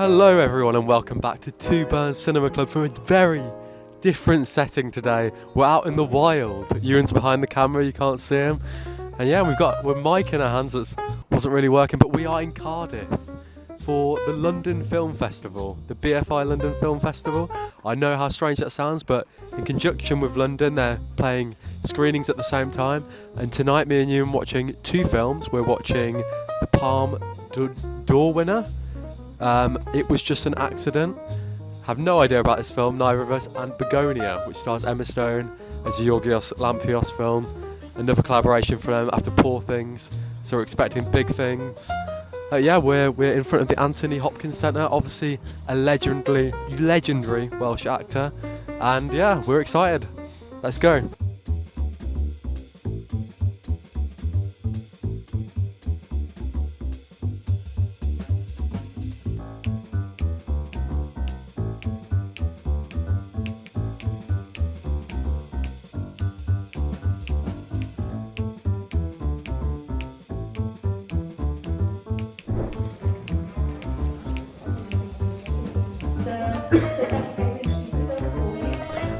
Hello everyone and welcome back to Two Burns Cinema Club from a very different setting today. We're out in the wild. Ewan's behind the camera, you can't see him. And yeah, we've got a mic in our hands that wasn't really working, but we are in Cardiff for the London Film Festival, the BFI London Film Festival. I know how strange that sounds, but in conjunction with London, they're playing screenings at the same time. And tonight, me and Ewan are watching two films. We're watching the Palme d'Or winner, It Was Just an Accident. Have no idea about this film, neither of us. And Bugonia, which stars Emma Stone as a Yorgos Lanthimos film. Another collaboration from them after Poor Things, so we're expecting big things. Yeah, we're in front of the Anthony Hopkins Centre, obviously a legendary Welsh actor. And yeah, we're excited. Let's go.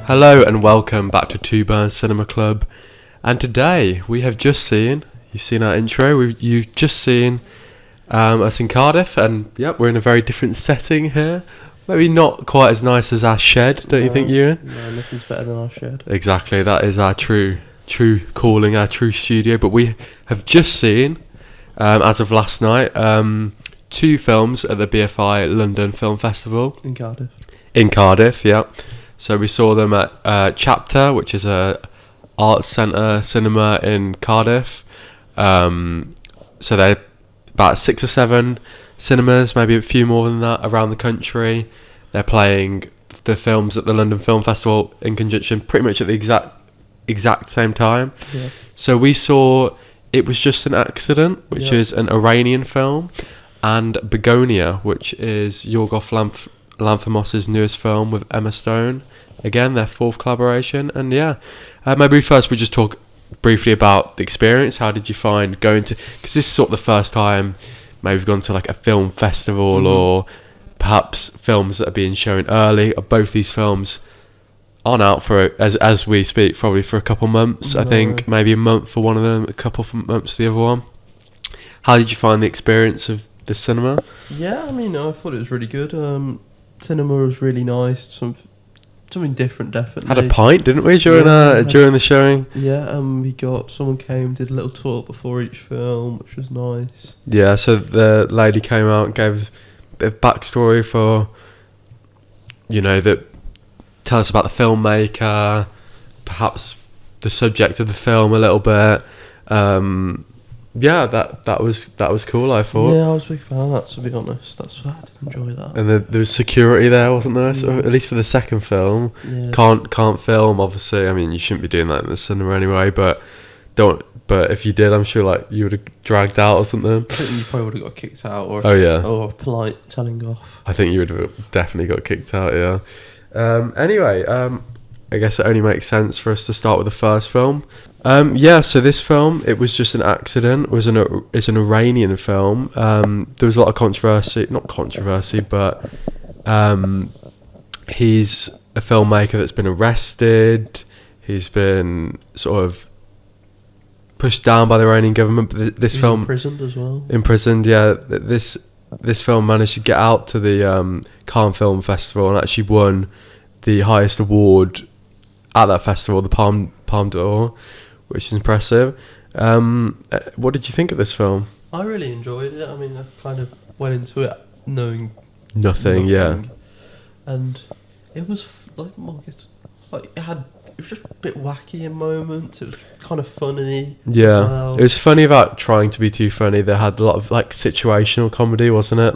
Hello and welcome back to Two Burns Cinema Club. And today we have just seen, you've seen our intro, you've just seen us in Cardiff, and yep, we're in a very different setting here. Maybe not quite as nice as our shed, don't you think, Ewan? No, nothing's better than our shed. Exactly, that is our true calling, our true studio. But we have just seen, as of last night, two films at the BFI London Film Festival. In Cardiff, yeah. So we saw them at Chapter, which is a arts centre cinema in Cardiff. So they're about 6 or 7 cinemas, maybe a few more than that, around the country. They're playing the films at the London Film Festival in conjunction, pretty much at the exact same time. Yeah. So we saw It Was Just an Accident, which is an Iranian film, and Bugonia, which is Yorgos Lanthimos' newest film with Emma Stone. Again, their 4th collaboration. And yeah, maybe first we just talk briefly about the experience. How did you find going to, because this is sort of the first time maybe we've gone to like a film festival, or perhaps films that are being shown early. Both these films aren't out for, as we speak, probably for a couple months. I think maybe a month for one of them, a couple of months for the other one. How did you find the experience of the cinema? Yeah, I mean, I thought it was really good. Cinema was really nice. Something different, definitely. Had a pint, didn't we, during the showing? Yeah, someone came, did a little talk before each film, which was nice. Yeah, so the lady came out and gave a bit of backstory for, tell us about the filmmaker, perhaps the subject of the film a little bit. Yeah, that was cool, I thought. Yeah, I was a big fan of that, to be honest. I did enjoy that. And there was security there, wasn't there? So at least for the second film. Yeah. Can't film, obviously. I mean, you shouldn't be doing that in the cinema anyway, but if you did, I'm sure you would have dragged out or something. I think you probably would have got kicked out, or a polite telling off. I think you would have definitely got kicked out, yeah. Anyway, I guess it only makes sense for us to start with the first film. So this film, It Was Just an Accident, is an Iranian film. There was a lot of controversy, but he's a filmmaker that's been arrested. He's been sort of pushed down by the Iranian government. But this film, imprisoned as well. Imprisoned, yeah. This film managed to get out to the Cannes Film Festival and actually won the highest award at that festival, the Palme d'Or, which is impressive. What did you think of this film? I really enjoyed it. I mean, I kind of went into it knowing nothing. Yeah. And it was it was just a bit wacky in moments. It was kind of funny. Yeah, well. It was funny without trying to be too funny. They had a lot of situational comedy, wasn't it?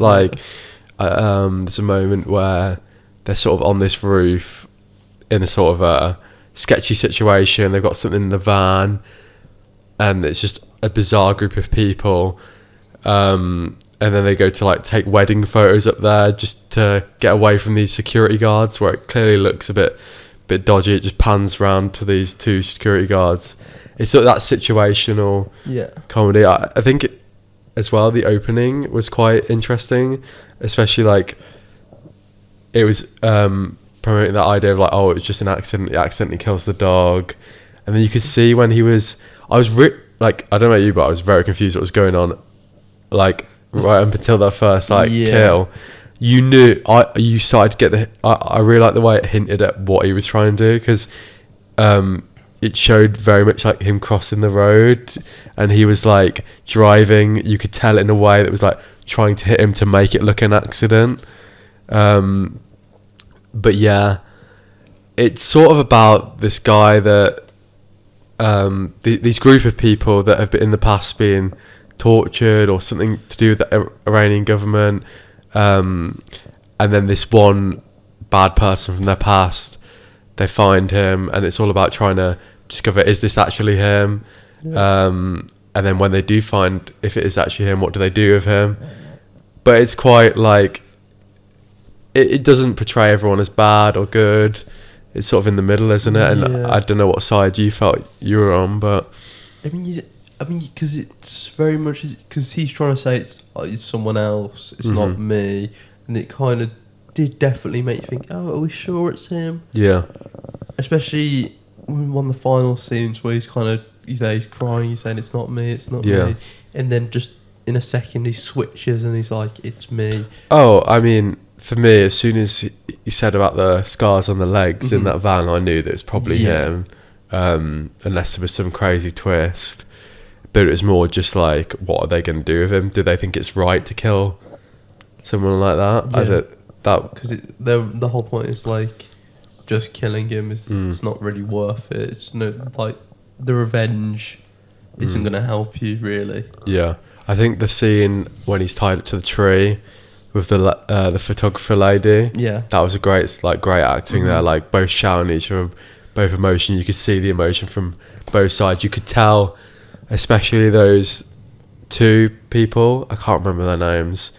There's a moment where they're sort of on this roof in a sort of a sketchy situation. They've got something in the van, and it's just a bizarre group of people. And then they go to take wedding photos up there just to get away from these security guards, where it clearly looks a bit dodgy. It just pans around to these 2 security guards. It's sort of that situational comedy. I think as well, the opening was quite interesting, especially it was promoting that idea of like, oh, it was just an accident. He accidentally kills the dog, and then you could see when he was. I was like, I don't know about you, but I was very confused what was going on. Like right up until that first kill, you knew. You started to get I really like the way it hinted at what he was trying to do, because it showed very much like him crossing the road, and he was like driving. You could tell in a way that was like trying to hit him to make it look an accident. But yeah, it's sort of about this guy that these group of people that have been in the past been tortured or something to do with the Iranian government, and then this one bad person from their past, they find him, and it's all about trying to discover, is this actually him? And then when they do find if it is actually him, what do they do with him? But it's quite like it doesn't portray everyone as bad or good. It's sort of in the middle, isn't it? And I don't know what side you felt you were on, but I mean, because it's very much because he's trying to say it's someone else, it's not me, and it kind of did definitely make you think, oh, are we sure it's him? Yeah. Especially in one of the final scenes where he's kind of, he's crying, he's saying it's not me, me, and then just in a second he switches and he's like, it's me. Oh, I mean, for me, as soon as he said about the scars on the legs in that van, I knew that it was probably him, unless there was some crazy twist. But it was more just like, what are they going to do with him? Do they think it's right to kill someone like that? Yeah. I don't. Because the whole point is like, just killing him is it's not really worth it. It's like the revenge isn't going to help you really. Yeah, I think the scene when he's tied up to the tree with the photographer lady. Yeah, that was great acting there. Like both shouting at each other, both emotion. You could see the emotion from both sides. You could tell, especially those two people. I can't remember their names,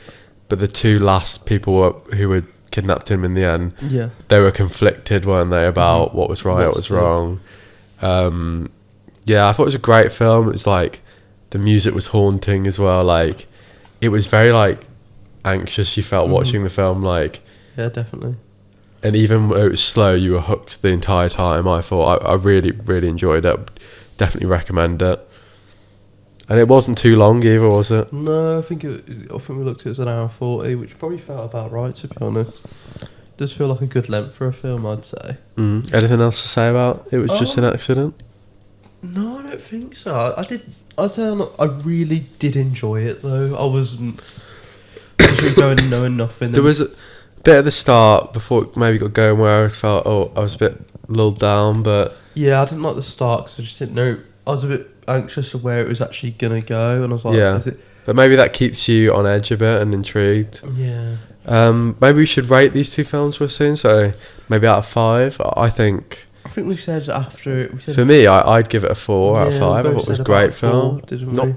but the two last people who were kidnapped him in the end. Yeah, they were conflicted, weren't they, about what was right, what was wrong. Yeah, I thought it was a great film. It was like the music was haunting as well. Like it was very like anxious. You felt watching the film, like yeah, definitely. And even though it was slow, you were hooked the entire time. I thought I really, really enjoyed it. Definitely recommend it. And it wasn't too long either, was it? No, I think we looked at it as an hour and 40, which probably felt about right, to be honest. Does feel like a good length for a film, I'd say. Anything else to say about it? Was just an accident? No, I don't think so. I'd say I really did enjoy it though. I wasn't going knowing nothing. There was a bit at the start before it maybe got going where I felt I was a bit lulled down, but yeah, I didn't like the start because I just didn't know. I was a bit anxious of where it was actually gonna go, and I was like, yeah. But maybe that keeps you on edge a bit and intrigued. Yeah. Maybe we should rate these two films we're seeing. So maybe out of 5. I think we said after it. For me, I'd give it a 4 out of 5. I thought it was a great 4, film.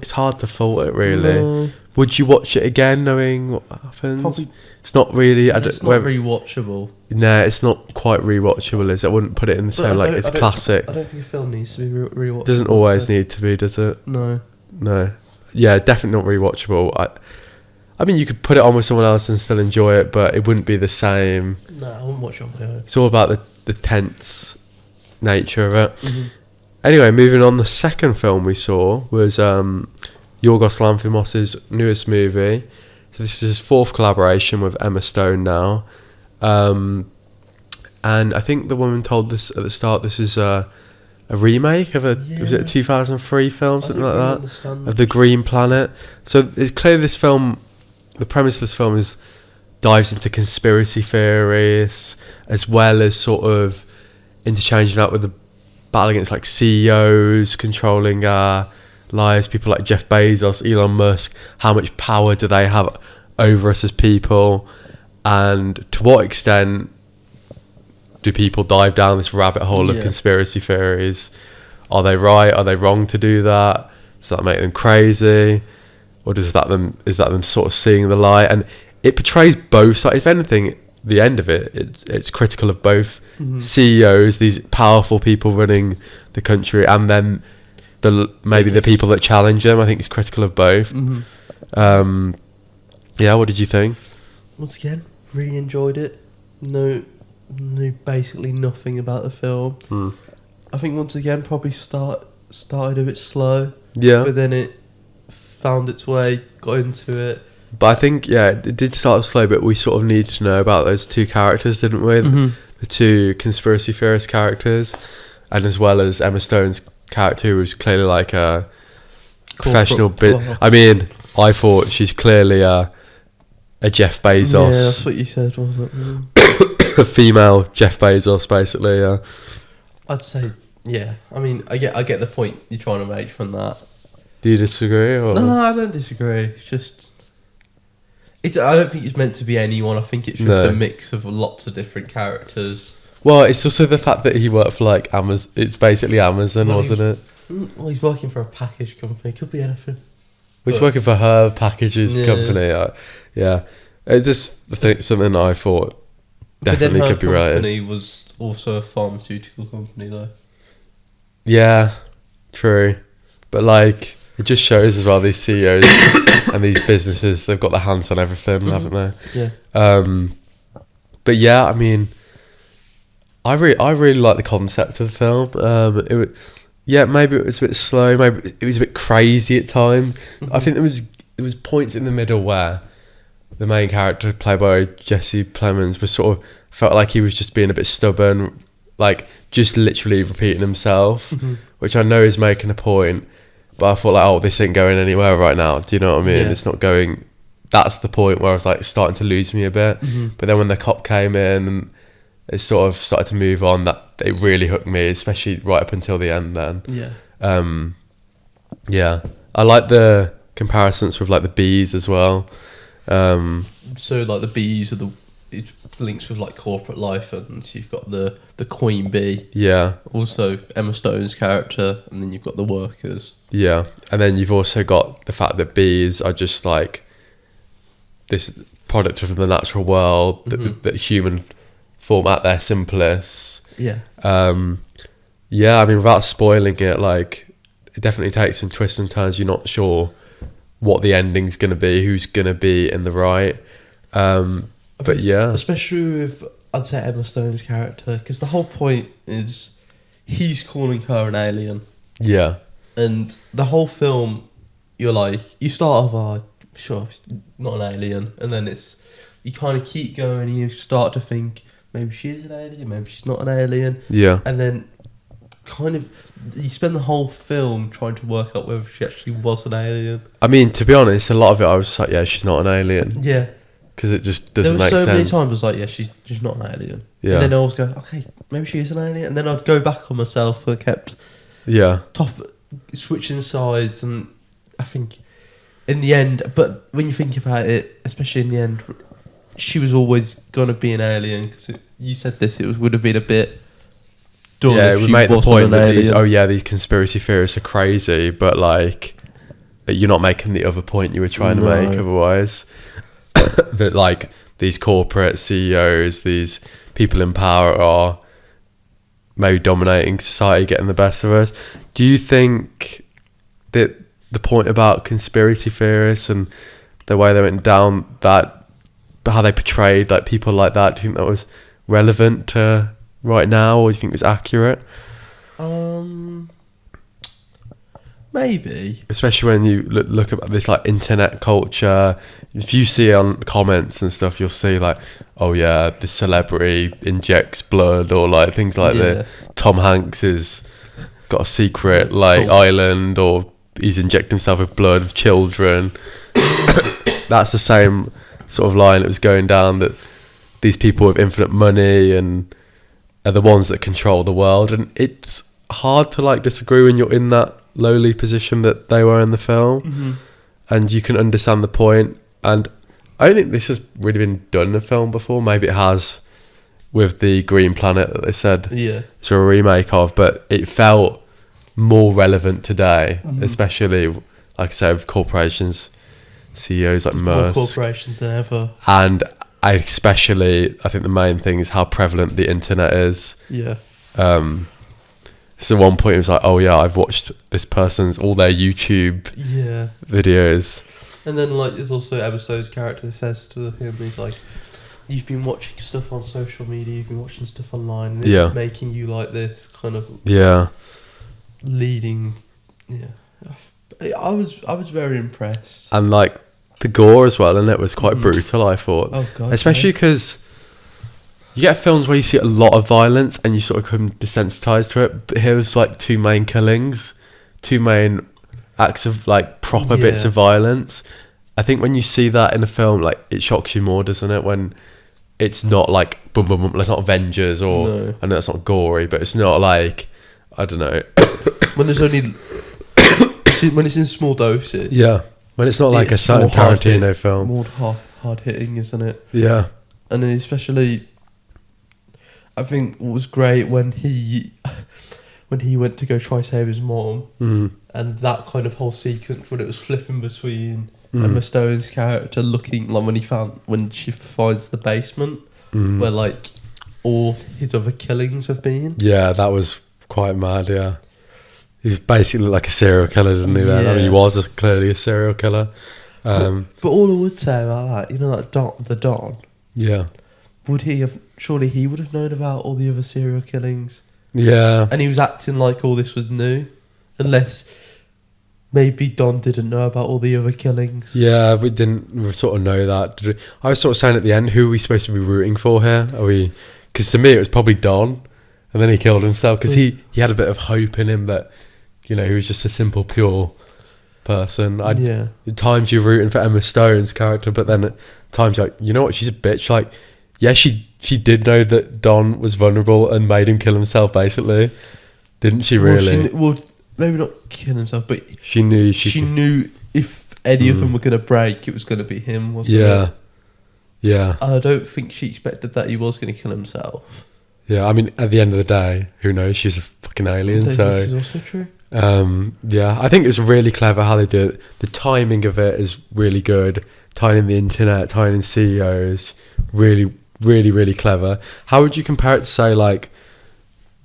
It's hard to fault it really. No. Would you watch it again, knowing what happens? Probably. It's not really. It's not rewatchable. No, it's not quite rewatchable. Is it? I wouldn't put it in the same like it's classic. I don't think a film needs to be rewatchable. Doesn't always need to be, does it? No. Yeah, definitely not rewatchable. I mean, you could put it on with someone else and still enjoy it, but it wouldn't be the same. No, I wouldn't watch it on my own. It's all about the tense nature of it. Anyway, moving on. The second film we saw was Yorgos Lanthimos' newest movie. So this is his 4th collaboration with Emma Stone now. And I think the woman told us at the start this is a remake of was it a 2003 film, something like that, of The Green Planet. So it's clear the premise of this film dives into conspiracy theories as well as sort of interchanging that with the battle against like CEOs controlling our lives, people like Jeff Bezos, Elon Musk. How much power do they have over us as people, and to what extent do people dive down this rabbit hole of conspiracy theories? Are they right? Are they wrong to do that? Does that make them crazy, or is that them sort of seeing the light? And it portrays both sides. If anything, the end of it's critical of both CEOs, these powerful people running the country, and then the people that challenge them. I think it's critical of both. Yeah, what did you think? Once again, really enjoyed it. knew basically nothing about the film. I think once again probably started a bit slow. Yeah. But then it found its way, got into it. But I think, yeah, it did start slow, but we sort of needed to know about those two characters, didn't we? Mm-hmm. The two conspiracy theorist characters, and as well as Emma Stone's character, who was clearly like a professional bit. I mean, I thought she's clearly a Jeff Bezos. Yeah, that's what you said, wasn't it? A female Jeff Bezos, basically. Yeah. I'd say, yeah. I mean, I get the point you're trying to make from that. Do you disagree? Or? No, I don't disagree. It's just, I don't think it's meant to be anyone. I think it's just a mix of lots of different characters. Well, it's also the fact that he worked for like Amazon. It's basically Amazon, wasn't it? Well, he's working for a package company. Could be anything. He's working for her packages company. Yeah, it's just something I thought definitely could be right. Her company was also a pharmaceutical company, though. Yeah, true. But like, it just shows as well these CEOs and these businesses, they've got their hands on everything, haven't they? Yeah. But yeah, I mean, I really like the concept of the film. Maybe it was a bit slow, maybe it was a bit crazy at times. I think there was points in the middle where the main character, played by Jesse Plemons, was sort of felt like he was just being a bit stubborn, like just literally repeating himself, which I know is making a point, but I thought like, oh, this ain't going anywhere right now. Do you know what I mean? Yeah. It's not going. That's the point where I was like starting to lose me a bit. But then when the cop came in and it sort of started to move on, that it really hooked me, especially right up until the end. Then I like the comparisons with like the bees as well. So like the bees are it links with like corporate life, and you've got the queen bee. Yeah. Also Emma Stone's character, and then you've got the workers. Yeah, and then you've also got the fact that bees are just like this product of the natural world, that human form at their simplest. Yeah. I mean, without spoiling it, like it definitely takes some twists and turns. You're not sure what the ending's going to be, who's going to be in the right. But yeah, especially with, I'd say, Emma Stone's character, because the whole point is he's calling her an alien. Yeah. And the whole film, you're like, you start off, sure, it's not an alien, and then you kind of keep going, and you start to think maybe she is an alien, maybe she's not an alien. Yeah. And then kind of you spend the whole film trying to work out whether she actually was an alien. I mean, to be honest, a lot of it I was just like, yeah, she's not an alien. Yeah. Because it just doesn't make sense. There were so many times I was like, yeah, she's not an alien. Yeah. And then I always go, okay, maybe she is an alien. And then I'd go back on myself and kept switching sides. And I think in the end, but when you think about it, especially in the end, she was always going to be an alien. Because you said this, would have been a bit dull. Yeah, it would make the point that these conspiracy theorists are crazy, but like, you're not making the other point you were trying to make otherwise. That like these corporate CEOs, these people in power are maybe dominating society, getting the best of us. Do you think that the point about conspiracy theorists and the way they went down, that how they portrayed like people like that, do you think that was relevant to right now, or do you think it was accurate? Maybe. Especially when you look at this like internet culture, if you see on comments and stuff, you'll see like, oh yeah, this celebrity injects blood, or like things like that. Tom Hanks has got a secret like island, or he's injecting himself with blood of children. That's the same sort of line that was going down, that these people with infinite money and are the ones that control the world, and it's hard to like disagree when you're in that lowly position that they were in the film, and you can understand the point. And I don't think this has really been done in a film before. Maybe it has with the Green Planet that they said it's a remake of, but it felt more relevant today, especially like I said, with corporations, CEOs like Musk, more corporations than ever. And I think the main thing is how prevalent the internet is. So at one point it was like, oh yeah, I've watched this person's all their YouTube videos. And then like there's also Emma Stone's character that says to him, he's like, you've been watching stuff on social media, you've been watching stuff online, and it's making you like this kind of leading. Yeah, I was very impressed, and like the gore as well, and it was quite brutal. I thought, oh god, especially because you get films where you see a lot of violence and you sort of become desensitized to it. But here was like two main killings, two main acts of like proper bits of violence. I think when you see that in a film, like it shocks you more, doesn't it? When it's not like boom boom boom, it's not Avengers or I know that's not gory, but it's not like, I don't know. When there's only when it's in small doses. Yeah, when it's not like a certain Tarantino film. More hard hitting, isn't it? Yeah, and then especially, I think what was great when he went to go try save his mom, and that kind of whole sequence when it was flipping between Emma Stone's character looking like when she finds the basement where like all his other killings have been. Yeah, that was quite mad. Yeah, he was basically like a serial killer, didn't he? Then I mean, he was clearly a serial killer. But all I would say about that, that the Don. Yeah. Would he have? Surely he would have known about all the other serial killings. Yeah. And he was acting like all this was new, unless maybe Don didn't know about all the other killings. Yeah, we sort of know that. I was sort of saying at the end, who are we supposed to be rooting for here? Are we? Because to me, it was probably Don, and then he killed himself because he had a bit of hope in him that, he was just a simple, pure person. At times you're rooting for Emma Stone's character, but then at times you're like, you know what? She's a bitch. Like, yeah, she did know that Don was vulnerable and made him kill himself, basically. Didn't she really? Well, maybe not kill himself, but she knew she knew if any of them were going to break, it was going to be him, wasn't it? Yeah. I don't think she expected that he was going to kill himself. Yeah, I mean, at the end of the day, who knows? She's a fucking alien, so... This is also true. I think it's really clever how they do it. The timing of it is really good. Tying in the internet, tying in CEOs, really, really, really clever. How would you compare it to, say, like,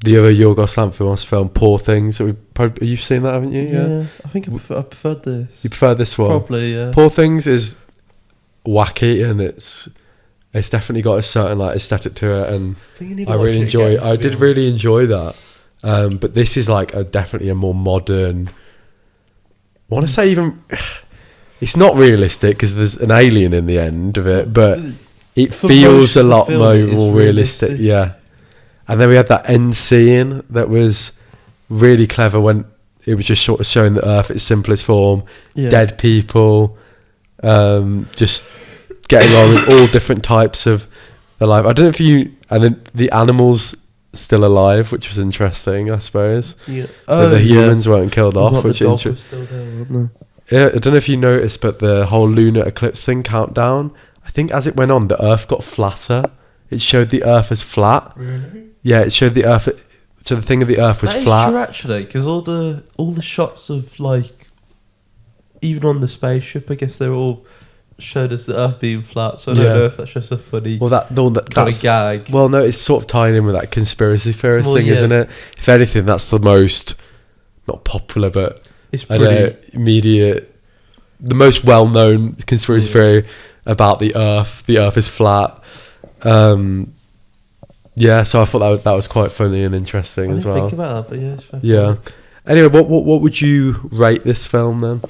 the other Yorgos Lanthimos film, Poor Things? You've seen that, haven't you? Yeah, I think I preferred this. You prefer this one? Probably, yeah. Poor Things is wacky, and it's definitely got a certain like aesthetic to it, and I really enjoy it. I did really enjoy that. But this is like definitely a more modern. I want to say even it's not realistic because there's an alien in the end of it, but it feels a lot more realistic. Yeah. And then we had that end scene that was really clever when it was just sort of showing the Earth at its simplest form, dead people, just getting on with all different types of alive. I don't know if and then the animals still alive, which was interesting, I suppose. Yeah. The humans weren't killed off, which is interesting. Yeah, I don't know if you noticed, but the whole lunar eclipse thing countdown, I think as it went on, the Earth got flatter. It showed the Earth as flat. Really? Yeah, it showed the Earth. So the thing of the Earth was flat. That is true, actually, because all the shots of like, even on the spaceship, I guess they're all showed as the Earth being flat. So I don't know if that's just a funny kind of gag. Well, no, it's sort of tying in with that conspiracy theorist thing, isn't it? If anything, that's the most not popular, but it's pretty immediate, the most well-known conspiracy theory about the Earth. The Earth is flat. So I thought that was quite funny and interesting as well. I didn't think about that, but it's fair. Yeah. Anyway, what would you rate this film then?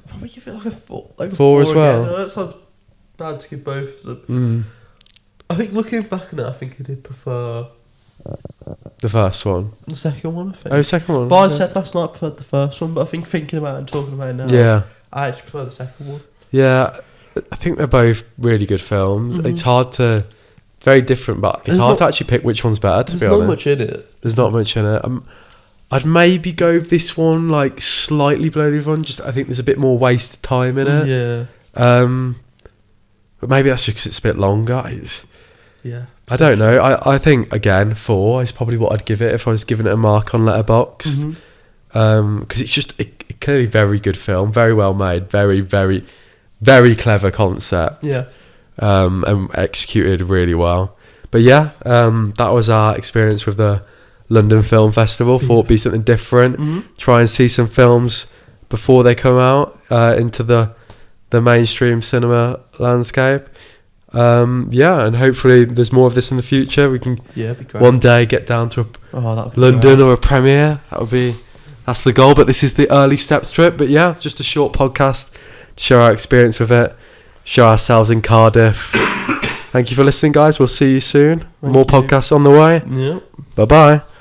Probably give it like a 4. Like a 4 as well. Again. No, that sounds bad to give both of them. I think looking back on it, I think I did prefer the first one. The second one, I think. Oh, second one. But I said last night I preferred the first one, but I think thinking about it and talking about it now, I actually prefer the second one. Yeah, I think they're both really good films. It's hard to... Very different, but it's hard to actually pick which one's better, to be honest. There's not much in it. There's not much in it. I'd maybe go with this one, like, slightly below the other one. Just I think there's a bit more wasted time in it. Yeah. But maybe that's just 'cause it's a bit longer. Yeah. I don't know. I think, again, 4 is probably what I'd give it if I was giving it a mark on Letterboxd. Because it's just a clearly very good film. Very well made. Very, very, very clever concept. Yeah. And executed really well. But that was our experience with the London Film Festival. Thought it'd be something different. Try and see some films before they come out into the mainstream cinema landscape. Yeah, and hopefully there's more of this in the future. We can be great. one day get down to that'd be London great. or a premiere. That's the goal. But this is the early steps to it. But yeah, just a short podcast to share our experience with it, show ourselves in Cardiff. Thank you for listening, guys. We'll see you soon. More podcasts on the way. Yeah. Bye bye.